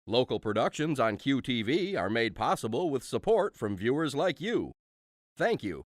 Local productions on QTV are made possible with support from viewers like you. Thank you.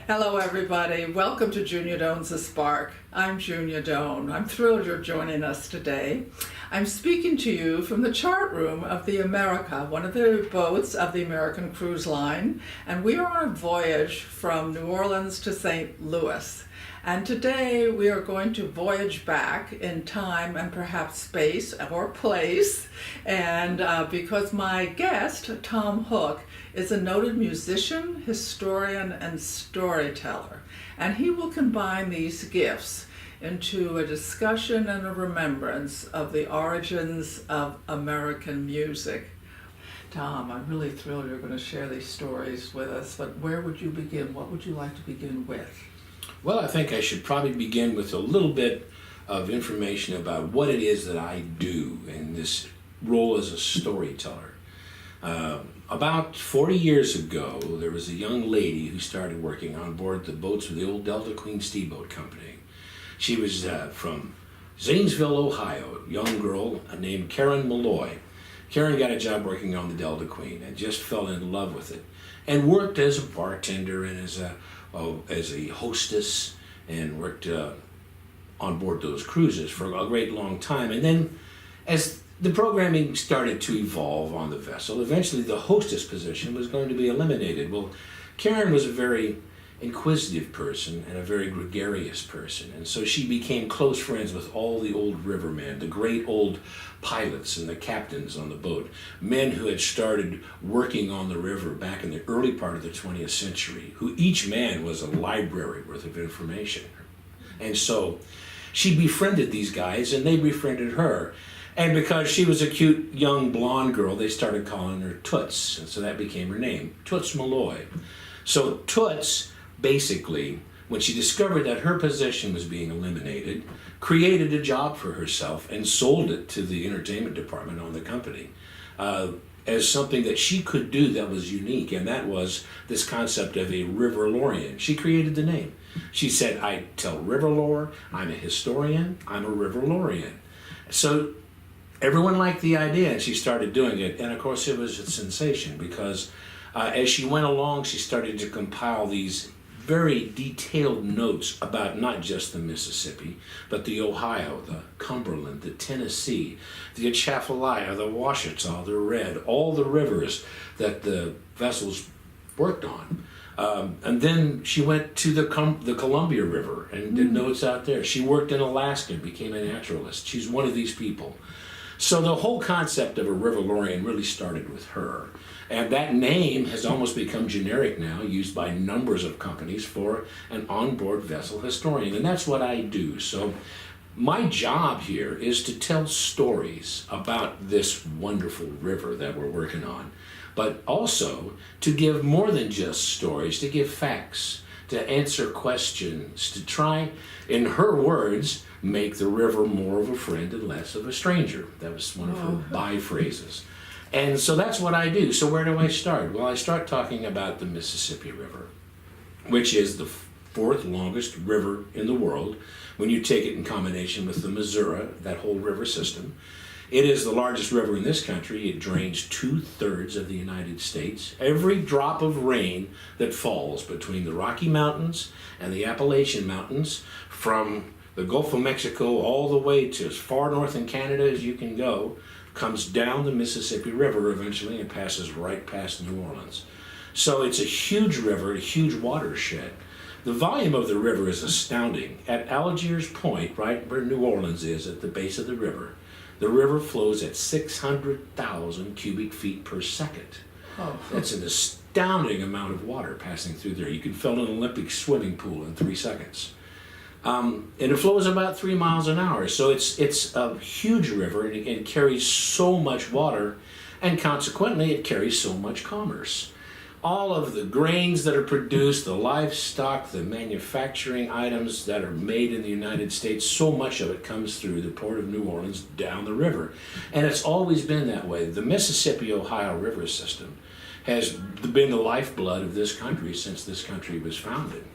Hello everybody, welcome to Junia Doan's The Spark. I'm Junia Doan. I'm thrilled you're joining us today. I'm speaking to you from the chart room of the America, one of the boats of the American Cruise Line, and we are on a voyage from New Orleans to St. Louis. And today we are going to voyage back in time and perhaps space or place. And because my guest, Tom Hook, is a noted musician, historian, and storyteller. And he will combine these gifts into a discussion and a remembrance of the origins of American music. Tom, I'm really thrilled you're going to share these stories with us, but where would you begin? What would you like to begin with? Well, I think I should probably begin with a little bit of information about what it is that I do in this role as a storyteller. About 40 years ago, there was a young lady who started working on board the boats of the old Delta Queen Steamboat Company. She was from Zanesville, Ohio, a young girl named Karen Malloy. Karen got a job working on the Delta Queen and just fell in love with it and worked as a bartender and as a hostess and worked on board those cruises for a great long time. And then as the programming started to evolve on the vessel, eventually the hostess position was going to be eliminated. Well, Karen was a very inquisitive person and a very gregarious person, and so she became close friends with all the old rivermen, the great old pilots and the captains on the boat, men who had started working on the river back in the early part of the 20th century, who each man was a library worth of information. And so she befriended these guys and they befriended her. And because she was a cute young blonde girl, they started calling her Toots, and so that became her name, Toots Malloy. So Toots, basically, when she discovered that her position was being eliminated, created a job for herself and sold it to the entertainment department on the company as something that she could do that was unique, and that was this concept of a Riverlorian. She created the name. She said, I tell river lore, I'm a historian, I'm a Riverlorian. So everyone liked the idea, and she started doing it, and of course it was a sensation because as she went along, she started to compile these very detailed notes about not just the Mississippi, but the Ohio, the Cumberland, the Tennessee, the Atchafalaya, the Washita, the Red, all the rivers that the vessels worked on. And then she went to the Columbia River and did notes out there. She worked in Alaska and became a naturalist. She's one of these people. So the whole concept of a Riverlorian really started with her. And that name has almost become generic now, used by numbers of companies for an onboard vessel historian. And that's what I do. So my job here is to tell stories about this wonderful river that we're working on, but also to give more than just stories, to give facts, to answer questions, to try, in her words, make the river more of a friend and less of a stranger. That was one of her by-phrases. And so that's what I do. So where do I start? Well, I start talking about the Mississippi River, which is the fourth longest river in the world when you take it in combination with the Missouri, that whole river system. It is the largest river in this country. It drains 2/3 of the United States. Every drop of rain that falls between the Rocky Mountains and the Appalachian Mountains, from the Gulf of Mexico all the way to as far north in Canada as you can go, comes down the Mississippi River eventually and passes right past New Orleans. So it's a huge river, a huge watershed. The volume of the river is astounding. At Algiers Point, right where New Orleans is, at the base of the river flows at 600,000 cubic feet per second. Oh. That's an astounding amount of water passing through there. You can fill an Olympic swimming pool in 3 seconds. And it flows about 3 miles an hour. So it's a huge river, and it carries so much water, and consequently it carries so much commerce. All of the grains that are produced, the livestock, the manufacturing items that are made in the United States, so much of it comes through the port of New Orleans down the river. And it's always been that way. The Mississippi-Ohio River system has been the lifeblood of this country since this country was founded.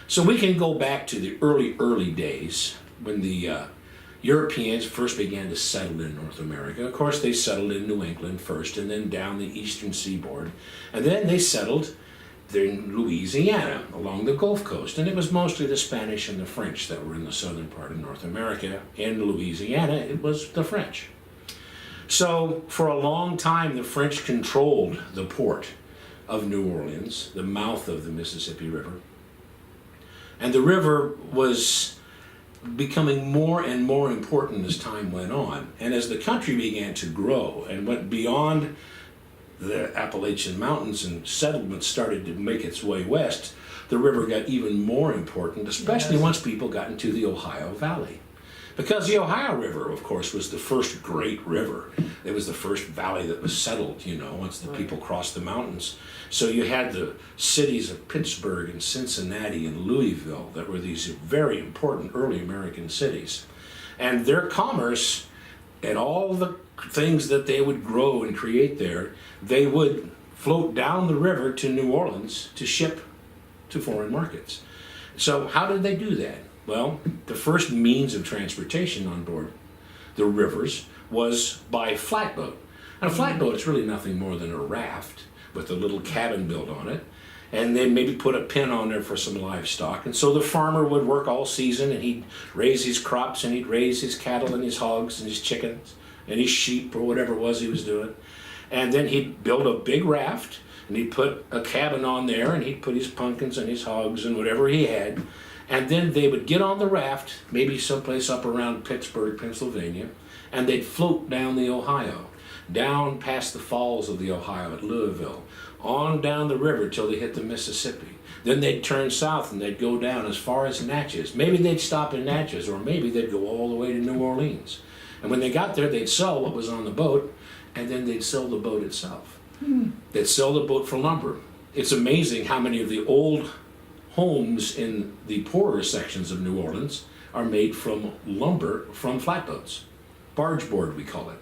So we can go back to the early days when the Europeans first began to settle in North America. Of course, they settled in New England first, and then down the eastern seaboard. And then they settled in Louisiana, along the Gulf Coast. And it was mostly the Spanish and the French that were in the southern part of North America. In Louisiana, it was the French. So for a long time, the French controlled the port of New Orleans, the mouth of the Mississippi River. And the river was becoming more and more important as time went on. And as the country began to grow and went beyond the Appalachian Mountains and settlement started to make its way west, the river got even more important, especially once people got into the Ohio Valley. Because the Ohio River, of course, was the first great river. It was the first valley that was settled, once the people crossed the mountains. So you had the cities of Pittsburgh and Cincinnati and Louisville that were these very important early American cities. And their commerce and all the things that they would grow and create there, they would float down the river to New Orleans to ship to foreign markets. So how did they do that? Well, the first means of transportation on board the rivers was by flatboat. And a flatboat is really nothing more than a raft with a little cabin built on it, and then maybe put a pin on there for some livestock. And so the farmer would work all season, and he'd raise his crops, and he'd raise his cattle and his hogs and his chickens and his sheep or whatever it was he was doing. And then he'd build a big raft, and he'd put a cabin on there, and he'd put his pumpkins and his hogs and whatever he had. And then they would get on the raft, maybe someplace up around Pittsburgh, Pennsylvania, and they'd float down the Ohio, down past the falls of the Ohio at Louisville, on down the river till they hit the Mississippi. Then they'd turn south and they'd go down as far as Natchez. Maybe they'd stop in Natchez, or maybe they'd go all the way to New Orleans. And when they got there, they'd sell what was on the boat, and then they'd sell the boat itself. They'd sell the boat for lumber. It's amazing how many of the old homes in the poorer sections of New Orleans are made from lumber from flatboats. Barge board, we call it.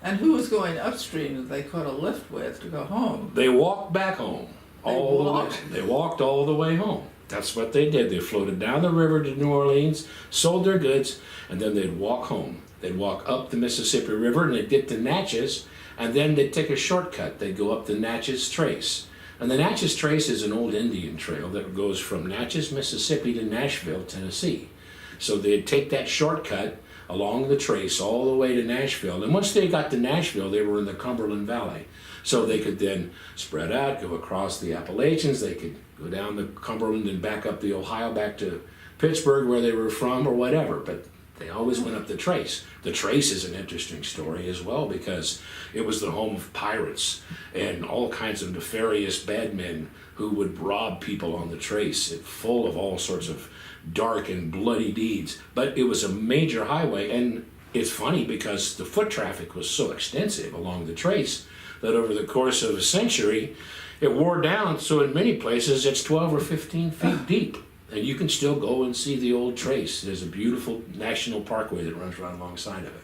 And who was going upstream that they caught a lift with to go home? They walked back home. They walked all the way home. That's what they did. They floated down the river to New Orleans, sold their goods, and then they'd walk home. They'd walk up the Mississippi River, and they'd get to Natchez, and then they'd take a shortcut. They'd go up the Natchez Trace. And the Natchez Trace is an old Indian trail that goes from Natchez, Mississippi to Nashville, Tennessee. So they'd take that shortcut along the trace all the way to Nashville. And once they got to Nashville, they were in the Cumberland Valley. So they could then spread out, go across the Appalachians. They could go down the Cumberland and back up the Ohio, back to Pittsburgh where they were from or whatever. But they always went up the Trace. The Trace is an interesting story as well because it was the home of pirates and all kinds of nefarious bad men who would rob people on the Trace, full of all sorts of dark and bloody deeds. But it was a major highway, and it's funny because the foot traffic was so extensive along the Trace that over the course of a century, it wore down, so in many places it's 12 or 15 feet deep. And you can still go and see the old Trace. There's a beautiful national parkway that runs right alongside of it.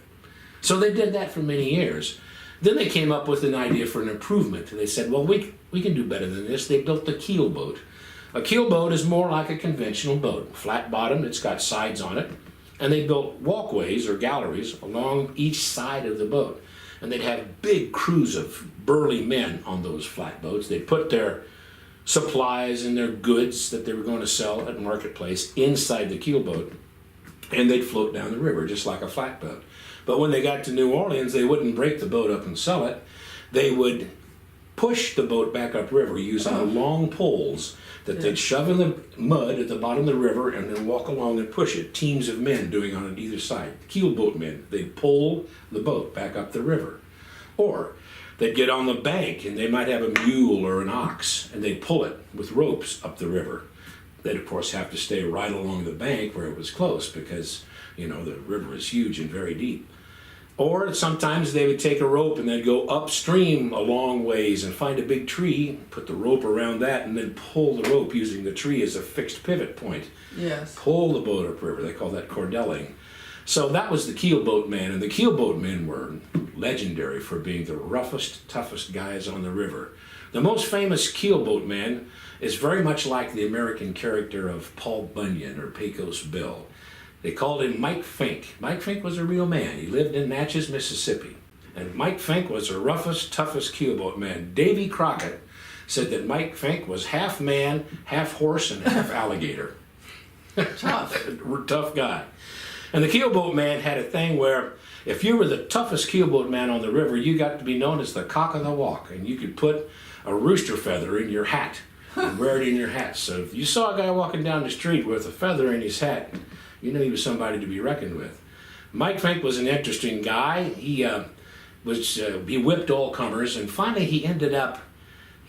So they did that for many years. Then they came up with an idea for an improvement. They said, well, we can do better than this. They built the keel boat. A keel boat is more like a conventional boat. Flat bottom, it's got sides on it. And they built walkways or galleries along each side of the boat. And they'd have big crews of burly men on those flat boats. They'd put their supplies and their goods that they were going to sell at marketplace inside the keel boat, and they'd float down the river just like a flatboat. But when they got to New Orleans, they wouldn't break the boat up and sell it. They would push the boat back upriver using long poles that they'd shove in the mud at the bottom of the river and then walk along and push it. Teams of men doing on either side. Keel boat men. They'd pull the boat back up the river. Or they'd get on the bank and they might have a mule or an ox and they'd pull it with ropes up the river. They'd, of course, have to stay right along the bank where it was close because, the river is huge and very deep. Or sometimes they would take a rope and they'd go upstream a long ways and find a big tree, put the rope around that, and then pull the rope using the tree as a fixed pivot point. Yes. Pull the boat upriver. They call that cordelling. So that was the keelboat man, and the keelboat men were legendary for being the roughest, toughest guys on the river. The most famous keelboat man is very much like the American character of Paul Bunyan or Pecos Bill. They called him Mike Fink. Mike Fink was a real man. He lived in Natchez, Mississippi. And Mike Fink was the roughest, toughest keelboat man. Davy Crockett said that Mike Fink was half man, half horse, and half alligator. Tough. Tough guy. And the keelboat man had a thing where if you were the toughest keelboat man on the river, you got to be known as the cock of the walk. And you could put a rooster feather in your hat and wear it in your hat. So if you saw a guy walking down the street with a feather in his hat, you knew he was somebody to be reckoned with. Mike Fink was an interesting guy. He whipped all comers, and finally he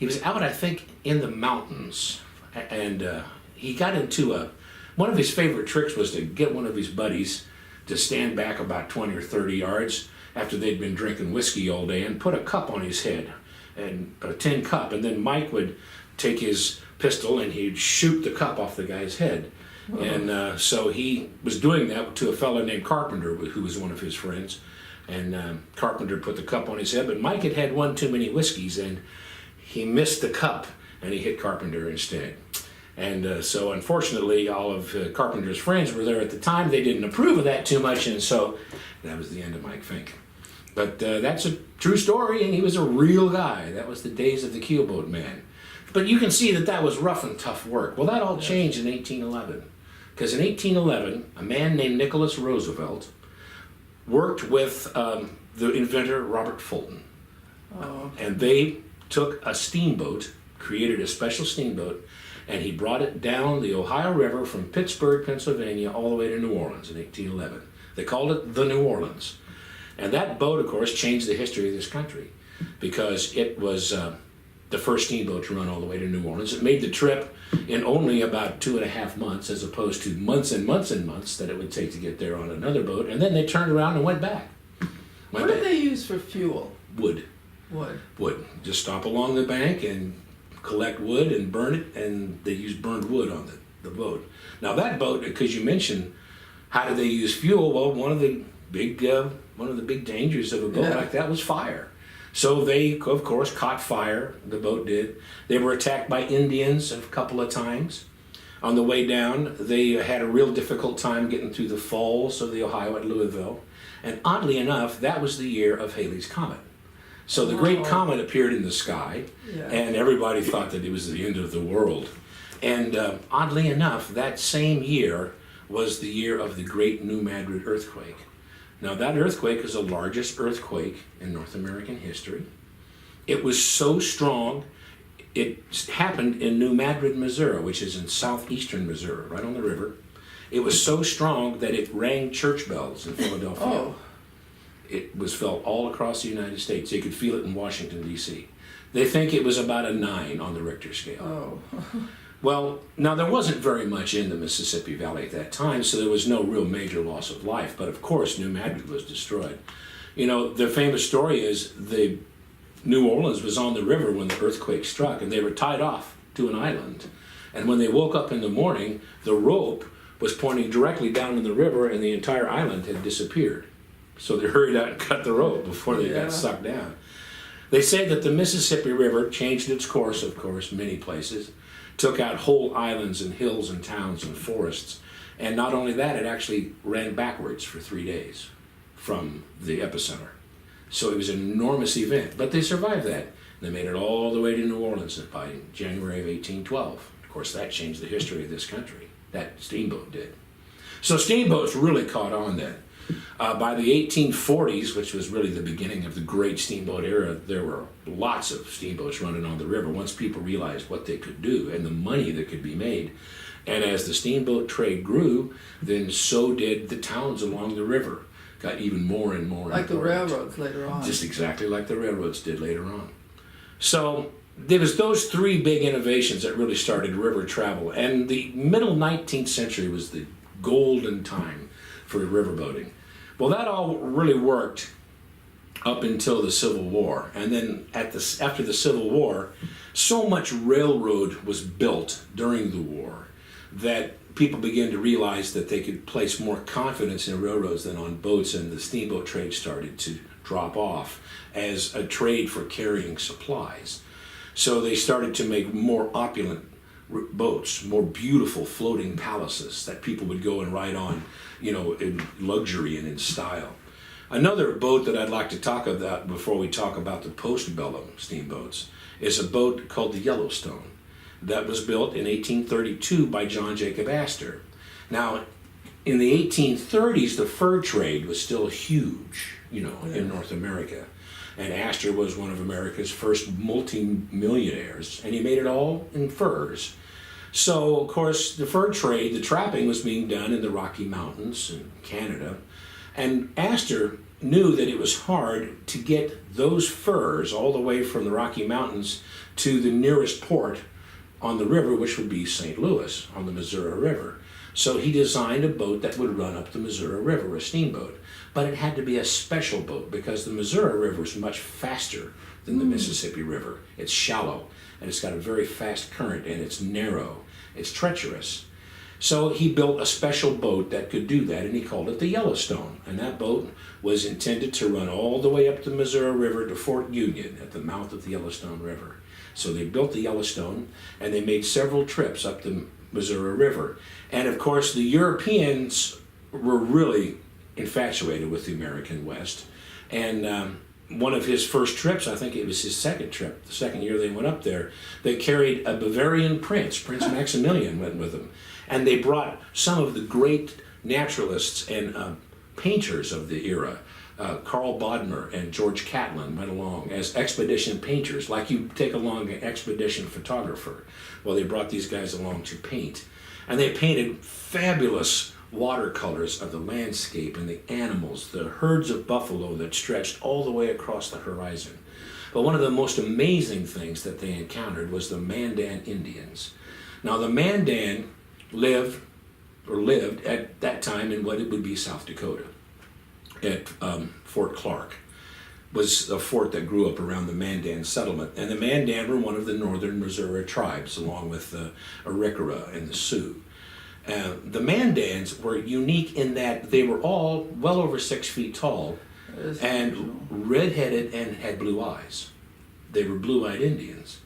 was out, I think, in the mountains, and he got into one of his favorite tricks was to get one of his buddies to stand back about 20 or 30 yards after they'd been drinking whiskey all day and put a cup on his head, and a tin cup, and then Mike would take his pistol and he'd shoot the cup off the guy's head. And so he was doing that to a fellow named Carpenter, who was one of his friends. And Carpenter put the cup on his head, but Mike had had one too many whiskeys, and he missed the cup, and he hit Carpenter instead. And so unfortunately, all of Carpenter's friends were there at the time. They didn't approve of that too much, and so that was the end of Mike Fink. But that's a true story, and he was a real guy. That was the days of the keelboat man. But you can see that was rough and tough work. Well, that all changed in 1811. Because in 1811, a man named Nicholas Roosevelt worked with the inventor Robert Fulton. Oh. And they took a steamboat, created a special steamboat, and he brought it down the Ohio River from Pittsburgh, Pennsylvania, all the way to New Orleans in 1811. They called it the New Orleans. And that boat, of course, changed the history of this country because it was the first steamboat to run all the way to New Orleans. It made the trip in only about 2.5 months, as opposed to months and months and months that it would take to get there on another boat. And then they turned around and went back. What did they use for fuel? Wood. Wood. Just stop along the bank and collect wood and burn it, and they used burned wood on the boat. Now that boat, because you mentioned how did they use fuel? Well, one of the big dangers of a boat like that was fire. So they, of course, caught fire, the boat did. They were attacked by Indians a couple of times. On the way down, they had a real difficult time getting through the falls of the Ohio at Louisville. And oddly enough, that was the year of Halley's Comet. So the great comet appeared in the sky, and everybody thought that it was the end of the world. And oddly enough, that same year was the year of the Great New Madrid earthquake. Now that earthquake is the largest earthquake in North American history. It was so strong, it happened in New Madrid, Missouri, which is in southeastern Missouri, right on the river. It was so strong that it rang church bells in Philadelphia. Oh. It was felt all across the United States. You could feel it in Washington, D.C. They think it was about a 9 on the Richter scale. Oh. Well, now there wasn't very much in the Mississippi Valley at that time, so there was no real major loss of life. But of course, New Madrid was destroyed. You know, the famous story is the New Orleans was on the river when the earthquake struck, and they were tied off to an island. And when they woke up in the morning, the rope was pointing directly down in the river, and the entire island had disappeared. So they hurried out and cut the rope before they got sucked down. They say that the Mississippi River changed its course, of course, many places, took out whole islands and hills and towns and forests. And not only that, it actually ran backwards for 3 days from the epicenter. So it was an enormous event. But they survived that. They made it all the way to New Orleans by January of 1812. Of course, that changed the history of this country. That steamboat did. So steamboats really caught on then. By the 1840s, which was really the beginning of the great steamboat era, there were lots of steamboats running on the river once people realized what they could do and the money that could be made. And as the steamboat trade grew, then so did the towns along the river. Got even more and more like important. the railroads later on. Just exactly like the railroads did later on. So there was those three big innovations that really started river travel. And the middle 19th century was the golden time for riverboating. Well, that all really worked up until the Civil War. And then after the Civil War, so much railroad was built during the war that people began to realize that they could place more confidence in railroads than on boats, and the steamboat trade started to drop off as a trade for carrying supplies. So they started to make more opulent boats, more beautiful floating palaces that people would go and ride on, in luxury and in style. Another boat that I'd like to talk about before we talk about the postbellum steamboats is a boat called the Yellowstone that was built in 1832 by John Jacob Astor. Now, in the 1830s, the fur trade was still huge, in North America. And Astor was one of America's first multi-millionaires, and he made it all in furs. So, of course, the fur trade, the trapping was being done in the Rocky Mountains in Canada. And Astor knew that it was hard to get those furs all the way from the Rocky Mountains to the nearest port on the river, which would be St. Louis on the Missouri River. So he designed a boat that would run up the Missouri River, a steamboat. But it had to be a special boat because the Missouri River is much faster than the Mississippi River. It's shallow, and it's got a very fast current, and it's narrow. It's treacherous. So he built a special boat that could do that, and he called it the Yellowstone. And that boat was intended to run all the way up the Missouri River to Fort Union at the mouth of the Yellowstone River. So they built the Yellowstone, and they made several trips up the Missouri River. And of course, the Europeans were really infatuated with the American West. And one of his first trips, I think it was his second trip, the second year they went up there, they carried a Bavarian prince, Prince Maximilian went with them. And they brought some of the great naturalists and painters of the era. Carl Bodmer and George Catlin went along as expedition painters, like you take along an expedition photographer. Well, they brought these guys along to paint. And they painted fabulous watercolors of the landscape and the animals, the herds of buffalo that stretched all the way across the horizon. But one of the most amazing things that they encountered was the Mandan Indians. Now, the Mandan lived at that time in what it would be South Dakota, at Fort Clark. Was a fort that grew up around the Mandan settlement. And the Mandan were one of the northern Missouri tribes, along with the Arikara and the Sioux. The Mandans were unique in that they were all well over 6 feet tall and red-headed and had blue eyes. They were blue-eyed Indians.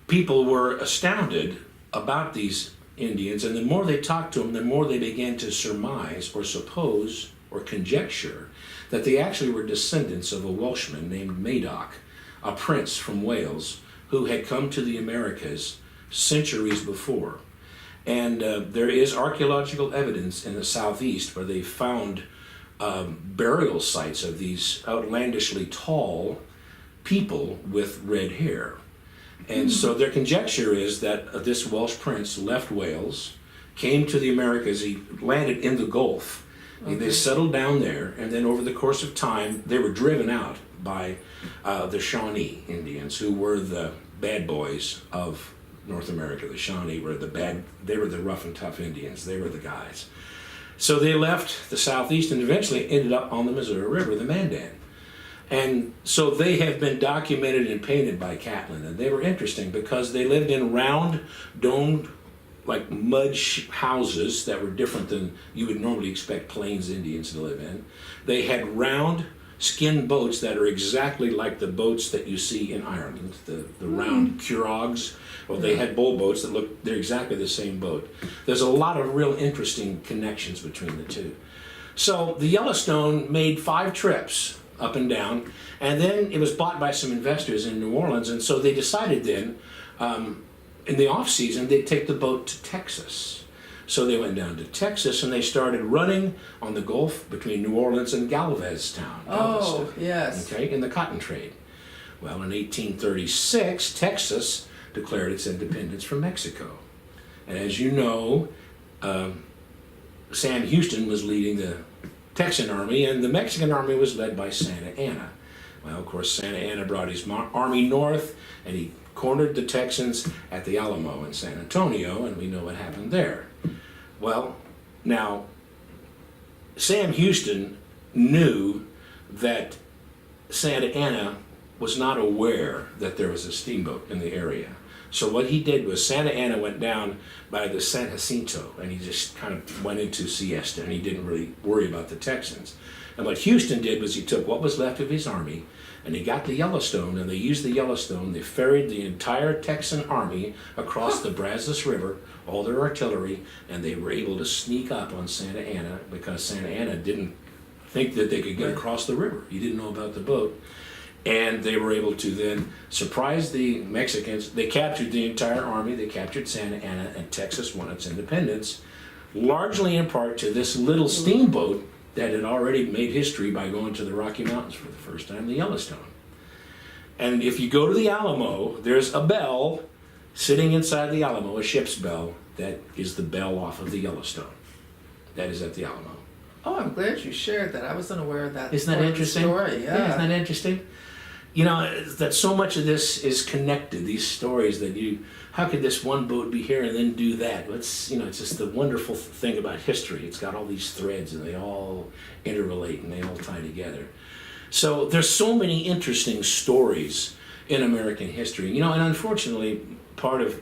People were astounded about these Indians, and the more they talked to them, the more they began to surmise or suppose or conjecture that they actually were descendants of a Welshman named Madoc, a prince from Wales who had come to the Americas centuries before. And there is archaeological evidence in the southeast where they found burial sites of these outlandishly tall people with red hair. And so their conjecture is that this Welsh prince left Wales, came to the Americas, he landed in the Gulf. Okay. They settled down there, and then over the course of time, they were driven out by the Shawnee Indians, who were the bad boys of North America. The Shawnee were they were the rough and tough Indians. They were the guys. So they left the southeast and eventually ended up on the Missouri River, the Mandan. And so they have been documented and painted by Catlin, and they were interesting because they lived in round, domed, like mud houses that were different than you would normally expect Plains Indians to live in. They had round skin boats that are exactly like the boats that you see in Ireland, the round curogs. Well, they had bull boats that they're exactly the same boat. There's a lot of real interesting connections between the two. So the Yellowstone made 5 trips up and down, and then it was bought by some investors in New Orleans, and so they decided then, in the off season, they'd take the boat to Texas. So they went down to Texas and they started running on the Gulf between New Orleans and Galveston. Oh, yes. Okay, in the cotton trade. Well, in 1836, Texas declared its independence from Mexico. And as you know, Sam Houston was leading the Texan army, and the Mexican army was led by Santa Anna. Well, of course, Santa Anna brought his army north, and he cornered the Texans at the Alamo in San Antonio, and we know what happened there. Well, now, Sam Houston knew that Santa Anna was not aware that there was a steamboat in the area. So what he did was Santa Anna went down by the San Jacinto, and he just kind of went into siesta, and he didn't really worry about the Texans. And what Houston did was he took what was left of his army, and he got the Yellowstone, and they used the Yellowstone. They ferried the entire Texan army across the Brazos River, all their artillery, and they were able to sneak up on Santa Anna because Santa Anna didn't think that they could get across the river. He didn't know about the boat. And they were able to then surprise the Mexicans. They captured the entire army. They captured Santa Anna, and Texas won its independence, largely in part to this little steamboat that had already made history by going to the Rocky Mountains for the first time, the Yellowstone. And if you go to the Alamo, there's a bell sitting inside the Alamo, a ship's bell, that is the bell off of the Yellowstone. That is at the Alamo. Oh, I'm glad you shared that. I wasn't aware of that. Isn't that interesting? Story. Yeah. Isn't that interesting? You know, that so much of this is connected, these stories that how could this one boat be here and then do that? It's just the wonderful thing about history. It's got all these threads and they all interrelate and they all tie together. So there's so many interesting stories in American history. And unfortunately, part of,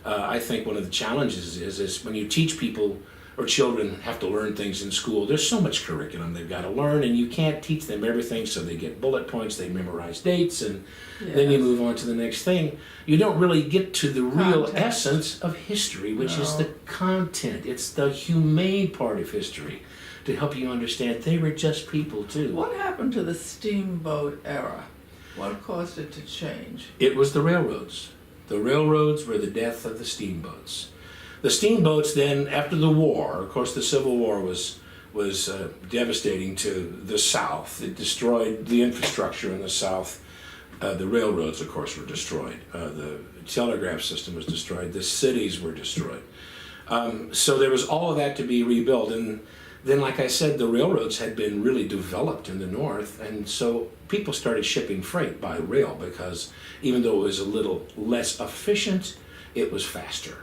I think one of the challenges is when you teach people or children have to learn things in school, there's so much curriculum they've got to learn, and you can't teach them everything, so they get bullet points, they memorize dates, and then you move on to the next thing. You don't really get to the real essence of history, which is the content. It's the humane part of history to help you understand they were just people too. What happened to the steamboat era? What caused it to change? It was the railroads. The railroads were the death of the steamboats. The steamboats then, after the war, of course the Civil War was devastating to the South. It destroyed the infrastructure in the South. The railroads, of course, were destroyed. The telegraph system was destroyed. The cities were destroyed. So there was all of that to be rebuilt. And then, like I said, the railroads had been really developed in the North, and so people started shipping freight by rail because even though it was a little less efficient, it was faster.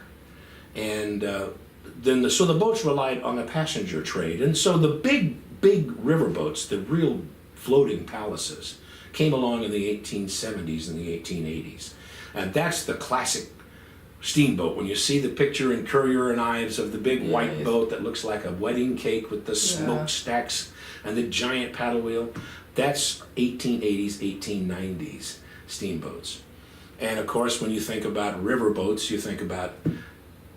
And so the boats relied on a passenger trade. And so the big riverboats, the real floating palaces, came along in the 1870s and the 1880s. And that's the classic steamboat. When you see the picture in Currier and Ives of the big white boat that looks like a wedding cake with the smokestacks and the giant paddle wheel, that's 1880s, 1890s steamboats. And of course, when you think about riverboats, you think about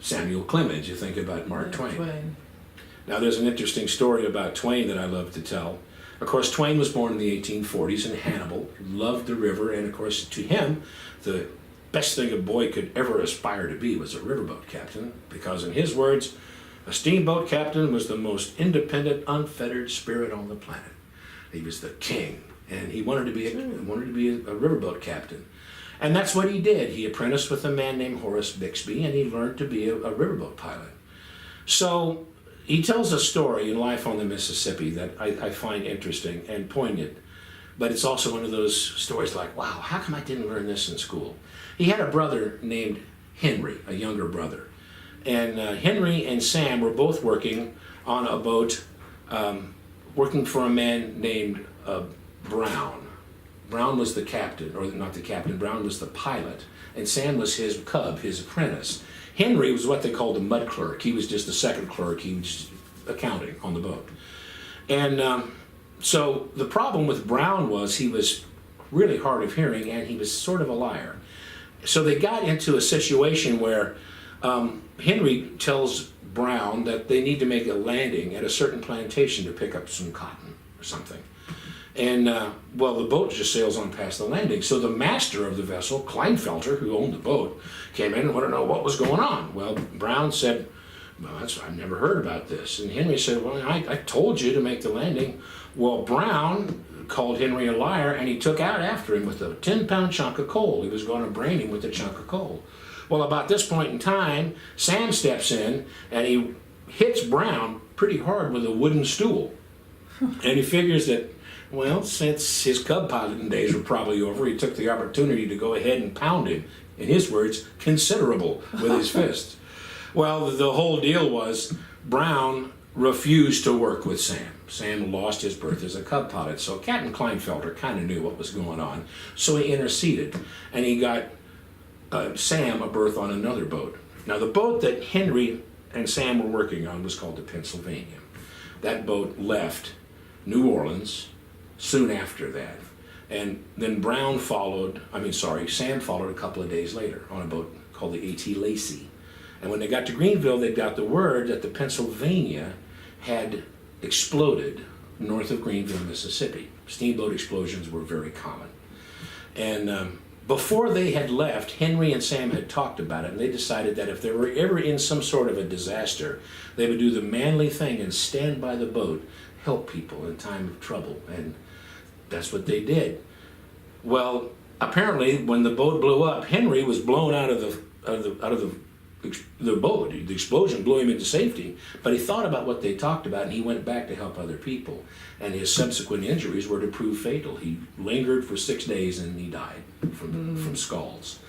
Samuel Clemens, you think about Mark Twain. Now there's an interesting story about Twain that I love to tell. Of course, Twain was born in the 1840s in Hannibal, loved the river, and of course to him, the best thing a boy could ever aspire to be was a riverboat captain, because in his words, a steamboat captain was the most independent, unfettered spirit on the planet. He was the king, and he wanted to be a riverboat captain. And that's what he did. He apprenticed with a man named Horace Bixby, and he learned to be a riverboat pilot. So he tells a story in Life on the Mississippi that I find interesting and poignant, but it's also one of those stories like, wow, how come I didn't learn this in school? He had a brother named Henry, a younger brother. And Henry and Sam were both working on a boat, working for a man named Brown. Brown was the captain, or not the captain, Brown was the pilot, and Sam was his cub, his apprentice. Henry was what they called a mud clerk. He was just the second clerk. He was just accounting on the boat. And so the problem with Brown was he was really hard of hearing, and he was sort of a liar. So they got into a situation where Henry tells Brown that they need to make a landing at a certain plantation to pick up some cotton or something. And, the boat just sails on past the landing. So the master of the vessel, Kleinfelter, who owned the boat, came in and wanted to know what was going on. Well, Brown said, I've never heard about this. And Henry said, well, I told you to make the landing. Well, Brown called Henry a liar, and he took out after him with a 10-pound chunk of coal. He was going to brain him with a chunk of coal. Well, about this point in time, Sam steps in, and he hits Brown pretty hard with a wooden stool. And he figures that, well, since his cub piloting days were probably over, he took the opportunity to go ahead and pound him in his words, considerable with his fists. Well, the whole deal was Brown refused to work with Sam. Sam lost his berth as a cub pilot, so Captain Kleinfelder kind of knew what was going on, so he interceded, and he got Sam a berth on another boat. Now, the boat that Henry and Sam were working on was called the Pennsylvania. That boat left New Orleans soon after that, and then Sam followed a couple of days later on a boat called the A.T. Lacey. And when they got to Greenville, they got the word that the Pennsylvania had exploded north of Greenville, Mississippi. Steamboat explosions were very common. And before they had left, Henry and Sam had talked about it, and they decided that if they were ever in some sort of a disaster, they would do the manly thing and stand by the boat, help people in time of trouble. And that's what they did. Well, apparently, when the boat blew up, Henry was blown out of the boat. The explosion blew him into safety, but he thought about what they talked about, and he went back to help other people. And his subsequent injuries were to prove fatal. He lingered for 6 days, and he died from scalds.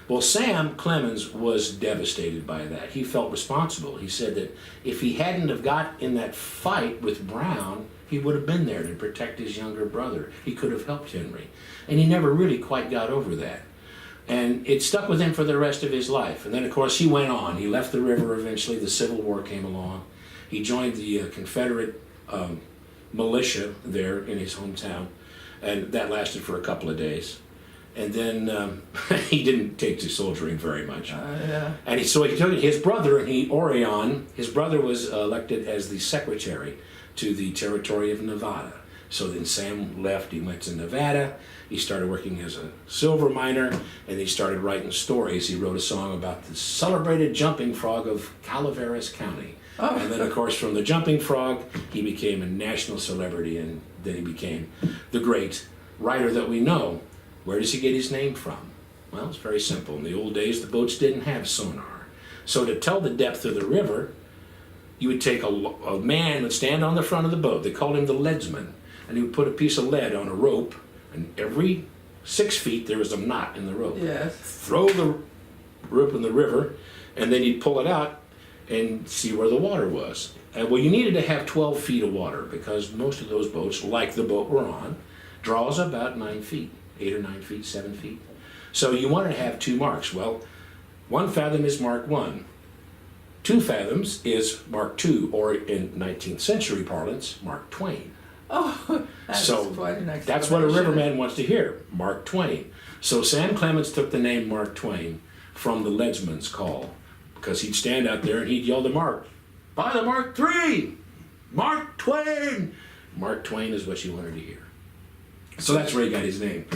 Well, Sam Clemens was devastated by that. He felt responsible. He said that if he hadn't have got in that fight with Brown, he would have been there to protect his younger brother. He could have helped Henry. And he never really quite got over that. And it stuck with him for the rest of his life. And then, of course, he went on. He left the river eventually. The Civil War came along. He joined the Confederate militia there in his hometown. And that lasted for a couple of days. And then he didn't take to soldiering very much. Yeah. And so he took his brother, Orion, his brother was elected as the secretary to the territory of Nevada. So then Sam left, he went to Nevada, he started working as a silver miner, and he started writing stories. He wrote a song about the celebrated jumping frog of Calaveras County. Oh. And then, of course, from the jumping frog, he became a national celebrity, and then he became the great writer that we know. Where does he get his name from? Well, it's very simple. In the old days, the boats didn't have sonar. So to tell the depth of the river, you would take a man would stand on the front of the boat. They called him the leadsman. And he would put a piece of lead on a rope, and every 6 feet there was a knot in the rope. Yes. Throw the rope in the river, and then you'd pull it out and see where the water was. Well, you needed to have 12 feet of water, because most of those boats, like the boat we're on, draws about 9 feet, 8 or 9 feet, 7 feet. So you wanted to have 2 marks. Well, 1 fathom is Mark 1. 2 fathoms is Mark 2, or in 19th century parlance, Mark Twain. Oh, that's quite an explanation. That's what a riverman wants to hear, Mark Twain. So Sam Clemens took the name Mark Twain from the leadsman's call, because he'd stand out there and he'd yell to Mark, "By the Mark III! Mark Twain!" Mark Twain is what you wanted to hear. So that's where he got his name.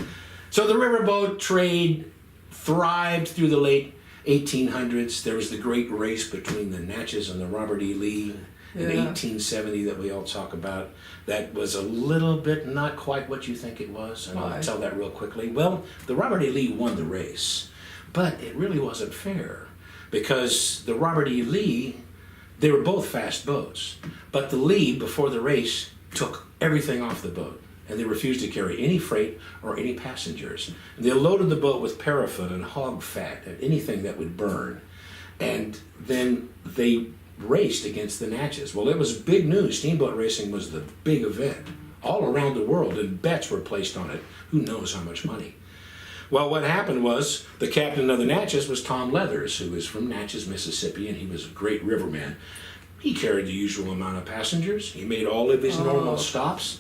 So the riverboat trade thrived through the late 1800s. There was the great race between the Natchez and the Robert E. Lee in 1870 that we all talk about. That was a little bit not quite what you think it was, and I'll tell that real quickly. Well, the Robert E. Lee won the race, but it really wasn't fair, because the Robert E. Lee, they were both fast boats, but the Lee, before the race, took everything off the boat, and they refused to carry any freight or any passengers. And they loaded the boat with paraffin and hog fat and anything that would burn, and then they raced against the Natchez. Well, it was big news. Steamboat racing was the big event all around the world, and bets were placed on it. Who knows how much money? Well, what happened was the captain of the Natchez was Tom Leathers, who was from Natchez, Mississippi, and he was a great riverman. He carried the usual amount of passengers. He made all of his normal stops.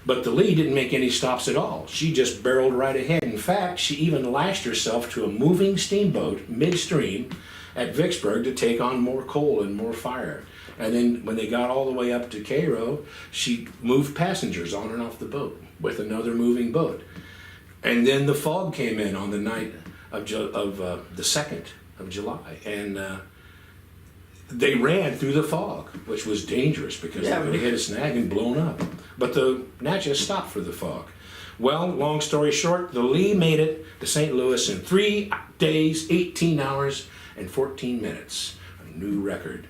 But the Lee didn't make any stops at all. She just barreled right ahead. In fact, she even lashed herself to a moving steamboat midstream at Vicksburg to take on more coal and more fire. And then when they got all the way up to Cairo, she moved passengers on and off the boat with another moving boat. And then the fog came in on the night of the 2nd of July. And they ran through the fog, which was dangerous because they would have hit a snag and blown up. But the Natchez stopped for the fog. Well, long story short, the Lee made it to St. Louis in 3 days, 18 hours, and 14 minutes. A new record.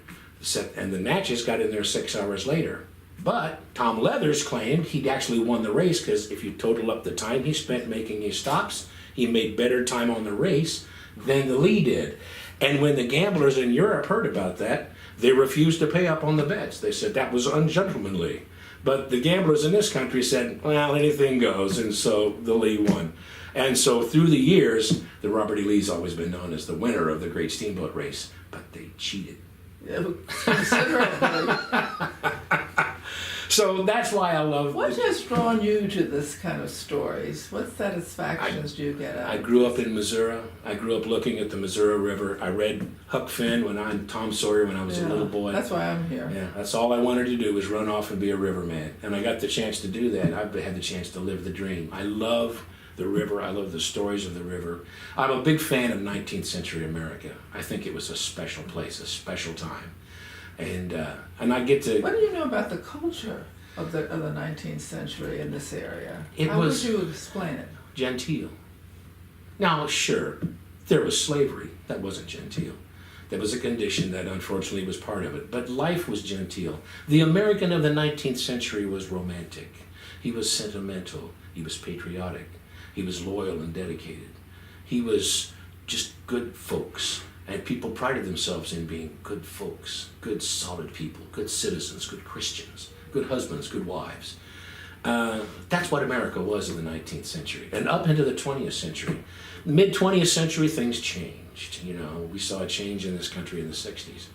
And the Natchez got in there 6 hours later. But Tom Leathers claimed he'd actually won the race, because if you total up the time he spent making his stops, he made better time on the race than the Lee did. And when the gamblers in Europe heard about that, they refused to pay up on the bets. They said that was ungentlemanly. But the gamblers in this country said, well, anything goes, and so the Lee won. And so through the years, the Robert E. Lee's always been known as the winner of the Great Steamboat Race, but they cheated. Considerably. So that's why I love... What has drawn you to this kind of stories? What satisfactions do you get out I of grew this? up in Missouri. I grew up looking at the Missouri River. I read Huck Finn and Tom Sawyer when I was a little boy. That's why I'm here. Yeah, that's all I wanted to do was run off and be a riverman. And I got the chance to do that. I've had the chance to live the dream. I love the river. I love the stories of the river. I'm a big fan of 19th century America. I think it was a special place, a special time. And I get to... What do you know about the culture of the 19th century in this area? How was would you explain it? genteel. Now, sure, there was slavery. That wasn't genteel. That was a condition that unfortunately was part of it. But life was genteel. The American of the 19th century was romantic. He was sentimental. He was patriotic. He was loyal and dedicated. He was just good folks. And people prided themselves in being good folks, good solid people, good citizens, good Christians, good husbands, good wives. That's what America was in the 19th century. And up into the 20th century. Mid-20th century, things changed. You know, we saw a change in this country in the 60s.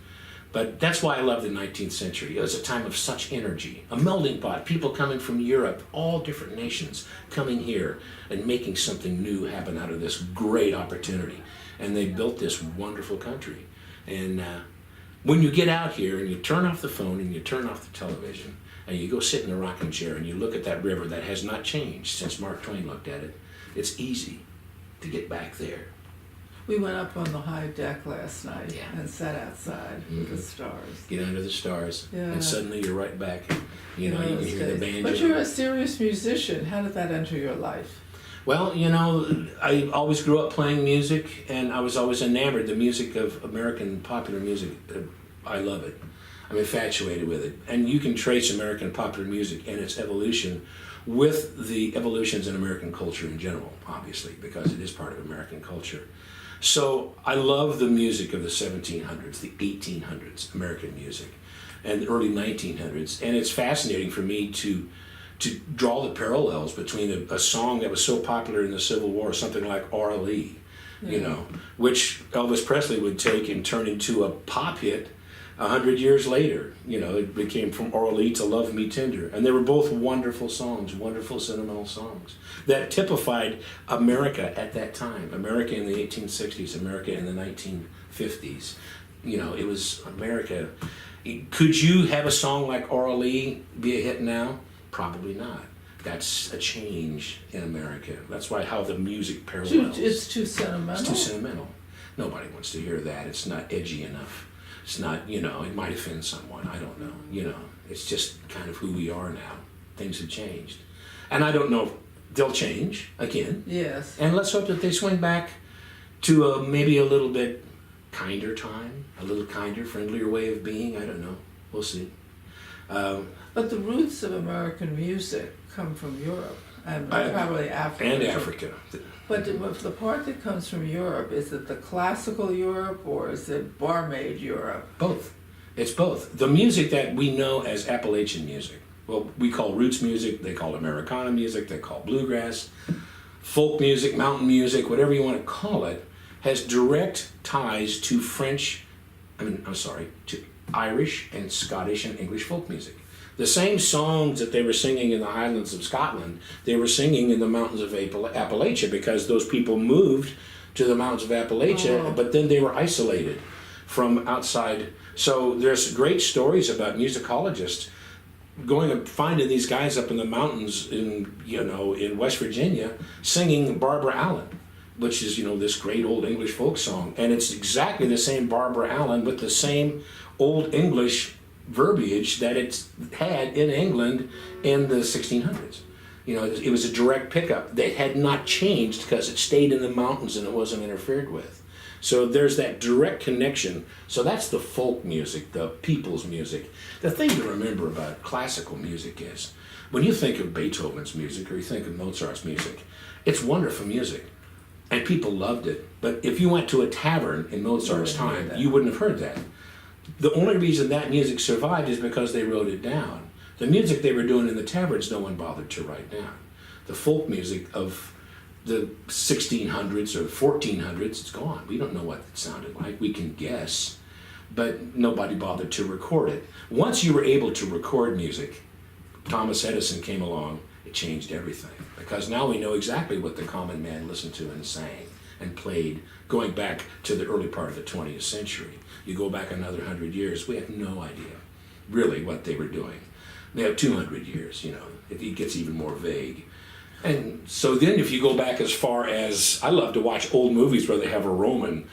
But that's why I love the 19th century. It was a time of such energy, a melting pot, people coming from Europe, all different nations coming here and making something new happen out of this great opportunity. And they built this wonderful country. And when you get out here and you turn off the phone and you turn off the television and you go sit in a rocking chair and you look at that river that has not changed since Mark Twain looked at it, it's easy to get back there. We went up on the high deck last night Yeah. and sat outside with the stars. Get under the stars, Yeah. and suddenly you're right back. You know, you can hear the banjo. But you're a serious musician. How did that enter your life? Well, you know, I always grew up playing music, and I was always enamored. The music of American popular music, I love it. I'm infatuated with it. And you can trace American popular music and its evolution with the evolutions in American culture in general, obviously, because it is part of American culture. So I love the music of the 1700s, the 1800s, American music, and the early 1900s. And it's fascinating for me to draw the parallels between a song that was so popular in the Civil War, something like R.L.E., you know, which Elvis Presley would take and turn into a pop hit 100 years later. You know, it became From R.L.E. to Love Me Tender. And they were both wonderful songs, wonderful sentimental songs that typified America at that time. America in the 1860s, America in the 1950s. You know, it was America. Could you have a song like R.L.E. be a hit now? Probably not. That's a change in America. That's why how the music parallels. It's too sentimental. It's too sentimental. Nobody wants to hear that. It's not edgy enough. It's not, you know, it might offend someone. I don't know. You know, it's just kind of who we are now. Things have changed. And I don't know if they'll change again. Yes. And let's hope that they swing back to maybe a little bit kinder time, a little kinder, friendlier way of being. I don't know. We'll see. But the roots of American music come from Europe and probably Africa. And Africa. But the part that comes from Europe, is it the classical Europe or is it barmaid Europe? Both. It's both. The music that we know as Appalachian music, well, we call roots music, they call Americana music, they call bluegrass, folk music, mountain music, whatever you want to call it, has direct ties to to Irish and Scottish and English folk music. The same songs that they were singing in the Highlands of Scotland, they were singing in the mountains of Appalachia, because those people moved to the mountains of Appalachia, but then they were isolated from outside. So there's great stories about musicologists going and finding these guys up in the mountains in West Virginia singing Barbara Allen, which is, this great old English folk song. And it's exactly the same Barbara Allen with the same old English verbiage that it's had in England in the 1600s. It was a direct pickup that had not changed because it stayed in the mountains and it wasn't interfered with. So there's that direct connection. So that's the folk music, the people's music. The thing to remember about classical music is, when you think of Beethoven's music or you think of Mozart's music, it's wonderful music. and people loved it. But if you went to a tavern in Mozart's time, you wouldn't have heard that. The only reason that music survived is because they wrote it down. The music they were doing in the taverns, no one bothered to write down. The folk music of the 1600s or 1400s, it's gone. We don't know what it sounded like. We can guess, but nobody bothered to record it. Once you were able to record music, Thomas Edison came along, it changed everything. Because now we know exactly what the common man listened to and sang and played, going back to the early part of the 20th century. You go back another 100 years, we have no idea really what they were doing. They have 200 years, you know, it gets even more vague. And so then if you go back as far as, I love to watch old movies where they have a Roman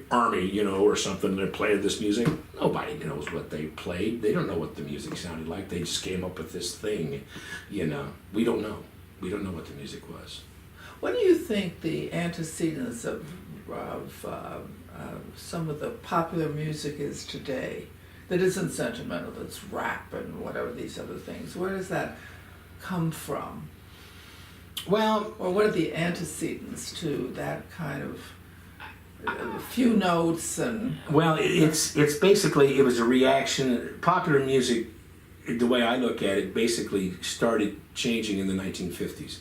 army, you know, or something, they're playing this music. Nobody knows what they played. They don't know what the music sounded like. They just came up with this thing, you know. We don't know. We don't know what the music was. What do you think the antecedents of some of the popular music is today that isn't sentimental, that's rap and whatever these other things? Where does that come from? Well, or what are the antecedents to that kind of a few notes and... Well, it's basically, it was a reaction. Popular music, the way I look at it, basically started changing in the 1950s.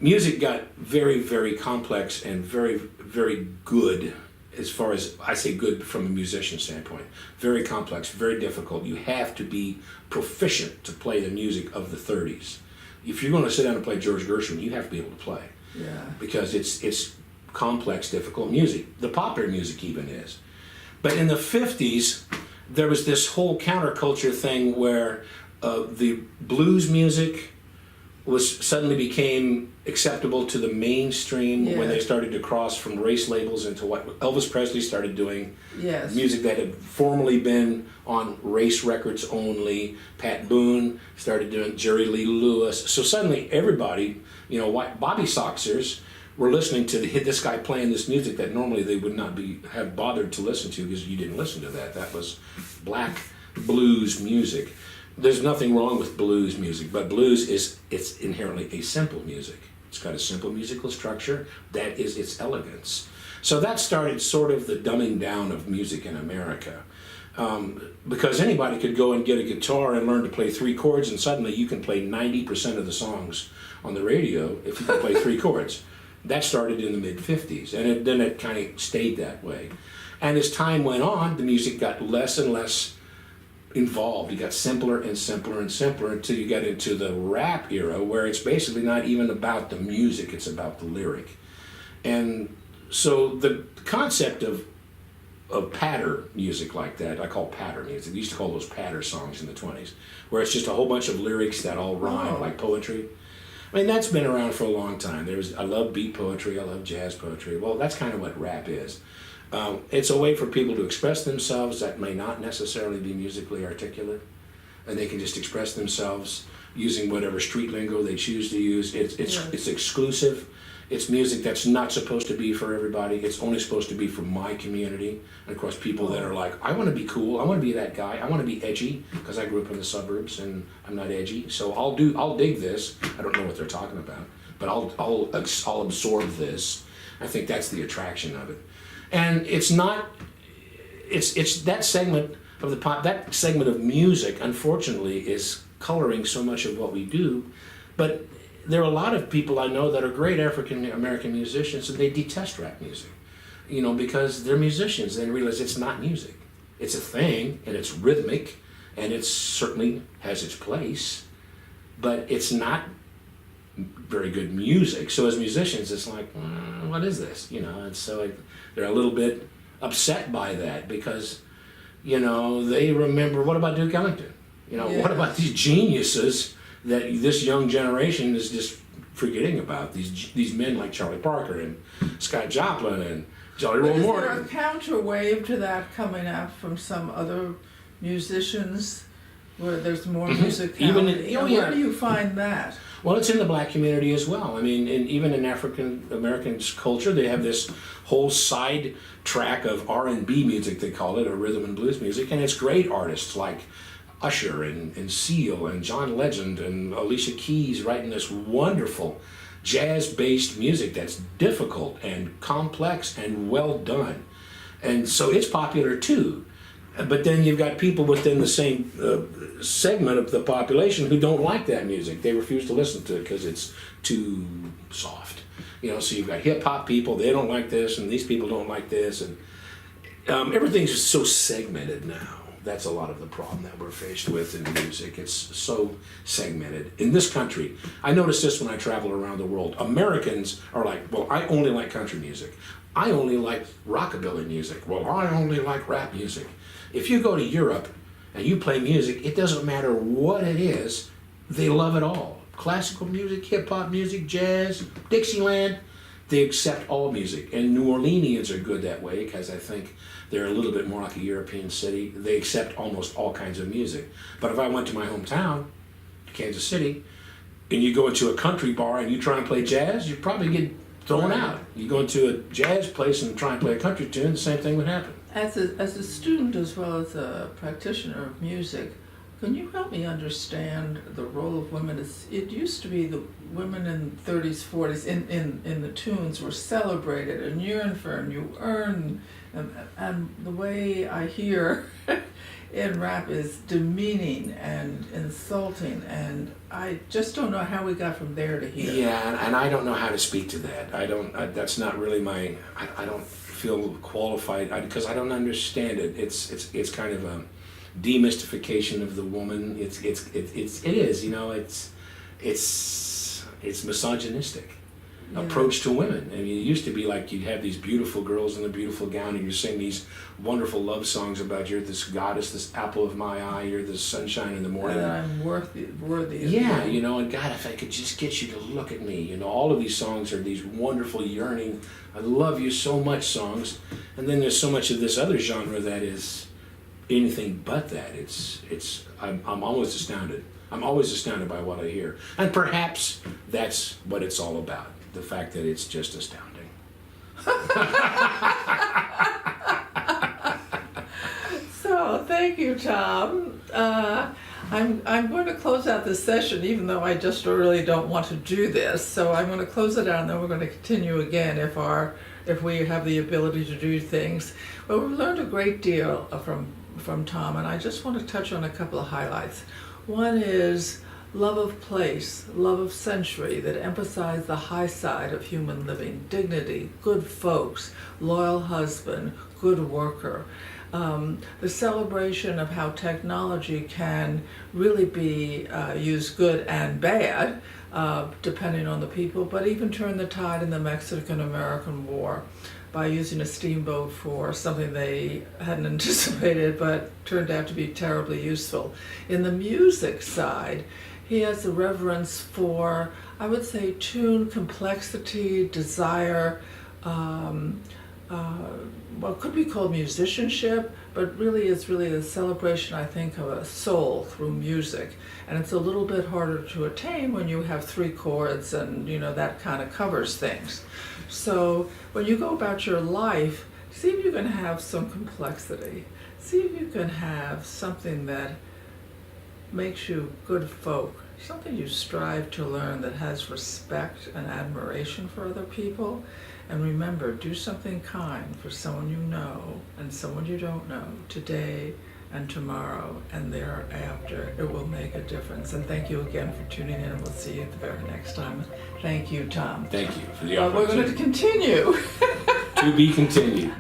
Music got very, very complex and very, very good, as far as, I say good from a musician standpoint. Very complex, very difficult. You have to be proficient to play the music of the 30s. If you're going to sit down and play George Gershwin, you have to be able to play. Yeah. Because it's complex, difficult music. The popular music even is. But in the 50s, there was this whole counterculture thing where the blues music suddenly became acceptable to the mainstream when they started to cross from race labels into what Elvis Presley started doing. Yes. Music that had formerly been on race records only. Pat Boone started doing Jerry Lee Lewis. So suddenly everybody, you know, Bobby Soxers were listening to this guy playing this music that normally they would not have bothered to listen to because you didn't listen to that. That was black blues music. There's nothing wrong with blues music, but blues it's inherently a simple music. It's got a simple musical structure. That is its elegance. So that started sort of the dumbing down of music in America. Because anybody could go and get a guitar and learn to play 3 chords, and suddenly you can play 90% of the songs on the radio if you can play 3 chords. That started in the mid-50s, and then it kind of stayed that way. And as time went on, the music got less and less involved. It got simpler and simpler and simpler until you got into the rap era, where it's basically not even about the music, it's about the lyric. And so the concept of patter music like that, I call patter music. We used to call those patter songs in the 20s, where it's just a whole bunch of lyrics that all rhyme like poetry. I mean, that's been around for a long time. I love beat poetry, I love jazz poetry. Well, that's kind of what rap is. It's a way for people to express themselves that may not necessarily be musically articulate, and they can just express themselves using whatever street lingo they choose to use. It's exclusive. It's music that's not supposed to be for everybody. It's only supposed to be for my community. And of course, people that are like, I want to be cool. I want to be that guy. I want to be edgy because I grew up in the suburbs and I'm not edgy. So I'll dig this. I don't know what they're talking about, but I'll absorb this. I think that's the attraction of it. And it's that segment of the pop, that segment of music, unfortunately, is coloring so much of what we do. But there are a lot of people I know that are great African American musicians, and they detest rap music, you know, because they're musicians. They realize it's not music. It's a thing, and it's rhythmic, and it certainly has its place, but it's not very good music. So as musicians, it's like, what is this? You know, and so they're a little bit upset by that because, you know, they remember, what about Duke Ellington? You know, what about these geniuses that this young generation is just forgetting about? These men like Charlie Parker and Scott Joplin and Jelly Roll Morton. Is there a counter wave to that coming out from some other musicians where there's more musicality? Where do you find that? Well, it's in the black community as well. I mean, even in African Americans' culture, they have this whole side track of R&B music, they call it, or rhythm and blues music, and it's great artists like Usher and Seal and John Legend and Alicia Keys writing this wonderful jazz-based music that's difficult and complex and well done. And so it's popular too. But then you've got people within the same segment of the population who don't like that music. They refuse to listen to it because it's too soft. So you've got hip-hop people, they don't like this, and these people don't like this. And everything's just so segmented now. That's a lot of the problem that we're faced with in music. It's so segmented. In this country, I notice this when I travel around the world. Americans are like, well, I only like country music. I only like rockabilly music. Well, I only like rap music. If you go to Europe and you play music, it doesn't matter what it is, they love it all. Classical music, hip-hop music, jazz, Dixieland, they accept all music. And New Orleanians are good that way because I think they're a little bit more like a European city. They accept almost all kinds of music. But if I went to my hometown, Kansas City, and you go into a country bar and you try and play jazz, you'd probably get thrown out. You go into a jazz place and try and play a country tune, the same thing would happen. As a student as well as a practitioner of music, can you help me understand the role of women? It used to be the women in 30s, 40s in the tunes were celebrated and yearned for, and you earn, and the way I hear in rap is demeaning and insulting, and I just don't know how we got from there to here. Yeah, and I don't know how to speak to that. That's not really my. I don't feel qualified because I don't understand it. It's kind of a demystification of the woman. It is. It's misogynistic. Yeah. Approach to women. I mean, it used to be like you'd have these beautiful girls in a beautiful gown and you sing these wonderful love songs about you're this goddess, this apple of my eye, you're the sunshine in the morning. And I'm worthy of yeah, you. And God, if I could just get you to look at me. All of these songs are these wonderful, yearning, I love you so much songs. And then there's so much of this other genre that is anything but that. I'm always astounded. I'm always astounded by what I hear. And perhaps that's what it's all about. The fact that it's just astounding. So, thank you, Tom. I'm going to close out this session, even though I just really don't want to do this. So I'm going to close it out, and then we're going to continue again if we have the ability to do things. But we've learned a great deal from Tom, and I just want to touch on a couple of highlights. One is love of place, love of century, that emphasize the high side of human living, dignity, good folks, loyal husband, good worker. The celebration of how technology can really be used good and bad, depending on the people, but even turn the tide in the Mexican-American War by using a steamboat for something they hadn't anticipated but turned out to be terribly useful. In the music side, he has a reverence for, I would say, tune, complexity, desire, what could be called musicianship, but really it's really a celebration, I think, of a soul through music. And it's a little bit harder to attain when you have 3 chords and, that kind of covers things. So when you go about your life, see if you can have some complexity. See if you can have something that makes you good folk, something you strive to learn that has respect and admiration for other people. And remember, do something kind for someone you know and someone you don't know today and tomorrow and thereafter. It will make a difference. And thank you again for tuning in, and we'll see you at the very next time. Thank you, Tom. Thank you for the opportunity. We're going to continue. To be continued.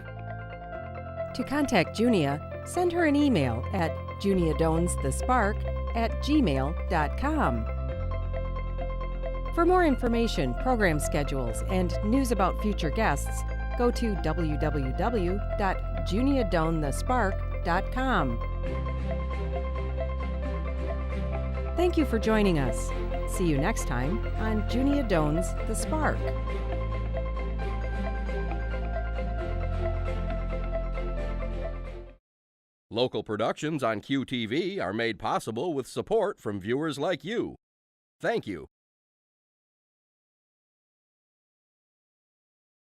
To contact Junia, send her an email at juniadownsthespark@gmail.com. For more information, program schedules, and news about future guests, go to www.juniadownthespark.com. Thank you for joining us. See you next time on Junia Doan's The Spark. Local productions on QTV are made possible with support from viewers like you. Thank you.